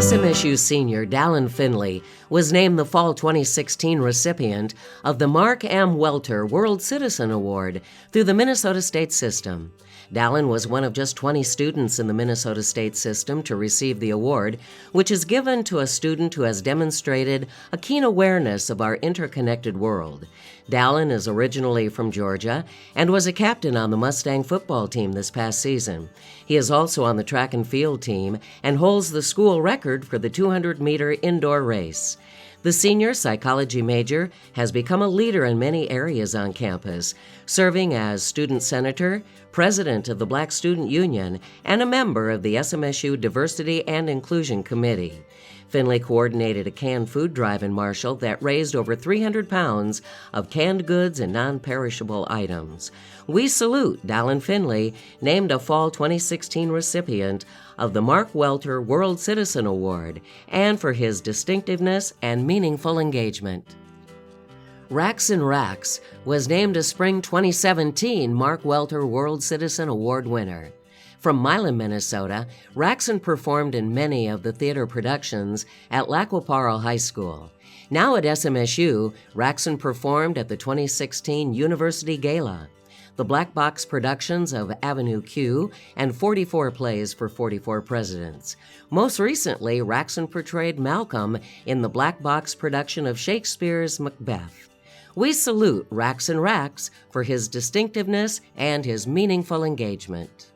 SMSU senior Dallin Finley was named the Fall 2016 recipient of the Mark M. Welter World Citizen Award through the Minnesota State System. Dallin was one of just 20 students in the Minnesota State System to receive the award, which is given to a student who has demonstrated a keen awareness of our interconnected world. Dallin is originally from Georgia and was a captain on the Mustang football team this past season. He is also on the track and field team and holds the school record for the 200-meter indoor race. The senior psychology major has become a leader in many areas on campus, serving as student senator, president of the Black Student Union, and a member of the SMSU Diversity and Inclusion Committee. Finley coordinated a canned food drive in Marshall that raised over 300 pounds of canned goods and non-perishable items. We salute Dallin Finley, named a Fall 2016 recipient of the Mark Welter World Citizen Award, and for his distinctiveness and meaningful engagement. Raxon Rax was named a Spring 2017 Mark Welter World Citizen Award winner. From Milan, Minnesota, Raxon performed in many of the theater productions at Lac-Qui-Parle High School. Now at SMSU, Raxon performed at the 2016 University Gala, the Black Box productions of Avenue Q, and 44 plays for 44 presidents. Most recently, Raxon portrayed Malcolm in the Black Box production of Shakespeare's Macbeth. We salute Raxon Rax for his distinctiveness and his meaningful engagement.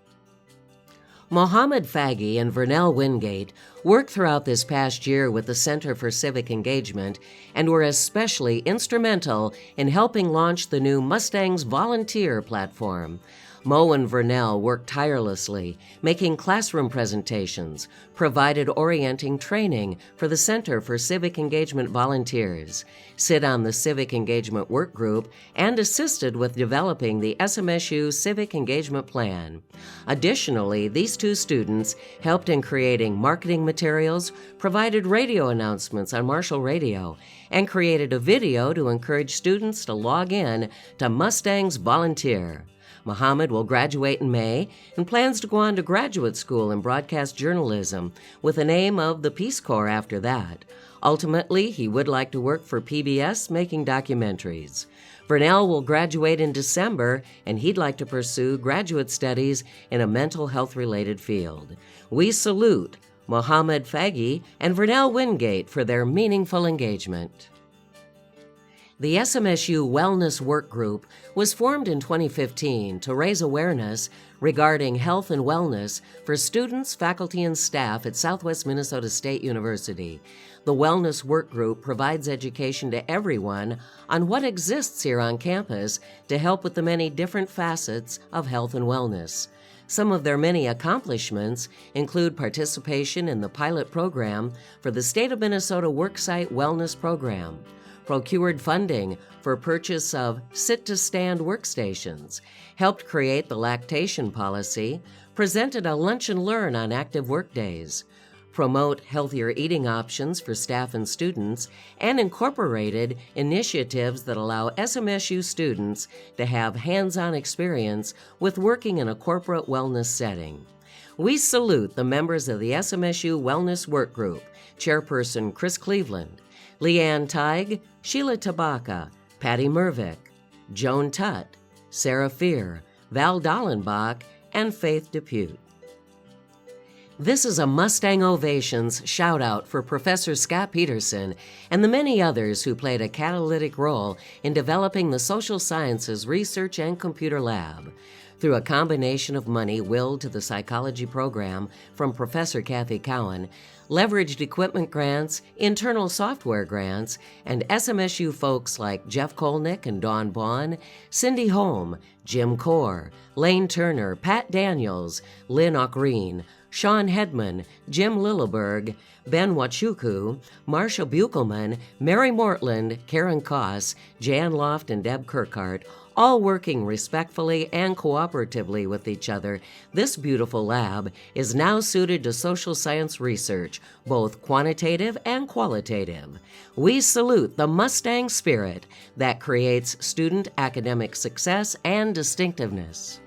Mohammed Faghi and Vernell Wingate worked throughout this past year with the Center for Civic Engagement and were especially instrumental in helping launch the new Mustang's Volunteer platform. Mo and Vernell worked tirelessly, making classroom presentations, provided orienting training for the Center for Civic Engagement volunteers, sit on the Civic Engagement Work Group, and assisted with developing the SMSU Civic Engagement Plan. Additionally, these two students helped in creating marketing materials, provided radio announcements on Marshall Radio, and created a video to encourage students to log in to Mustang's Volunteer. Mohammed will graduate in May and plans to go on to graduate school in broadcast journalism with the aim of the Peace Corps after that. Ultimately, he would like to work for PBS making documentaries. Vernell will graduate in December, and he'd like to pursue graduate studies in a mental health-related field. We salute Mohammed Faghi and Vernell Wingate for their meaningful engagement. The SMSU Wellness Work Group was formed in 2015 to raise awareness regarding health and wellness for students, faculty, and staff at Southwest Minnesota State University. The Wellness Work Group provides education to everyone on what exists here on campus to help with the many different facets of health and wellness. Some of their many accomplishments include participation in the pilot program for the State of Minnesota Worksite Wellness Program, procured funding for purchase of sit-to-stand workstations, helped create the lactation policy, presented a lunch and learn on active workdays, promote healthier eating options for staff and students, and incorporated initiatives that allow SMSU students to have hands-on experience with working in a corporate wellness setting. We salute the members of the SMSU Wellness Work Group, Chairperson Chris Cleveland, Leanne Teig, Sheila Tabaka, Patty Mervick, Joan Tutt, Sarah Fear, Val Dallenbach, and Faith Depute. This is a Mustang Ovations shout-out for Professor Scott Peterson and the many others who played a catalytic role in developing the social sciences research and computer lab. Through a combination of money willed to the psychology program from Professor Kathy Cowan, leveraged equipment grants, internal software grants, and SMSU folks like Jeff Kolnick and Dawn Bond, Cindy Holm, Jim Core, Lane Turner, Pat Daniels, Lynn Ockreen, Sean Hedman, Jim Lilleberg, Ben Wachuku, Marsha Buchelman, Mary Mortland, Karen Koss, Jan Loft, and Deb Kirkhart, all working respectfully and cooperatively with each other, this beautiful lab is now suited to social science research, both quantitative and qualitative. We salute the Mustang spirit that creates student academic success and distinctiveness.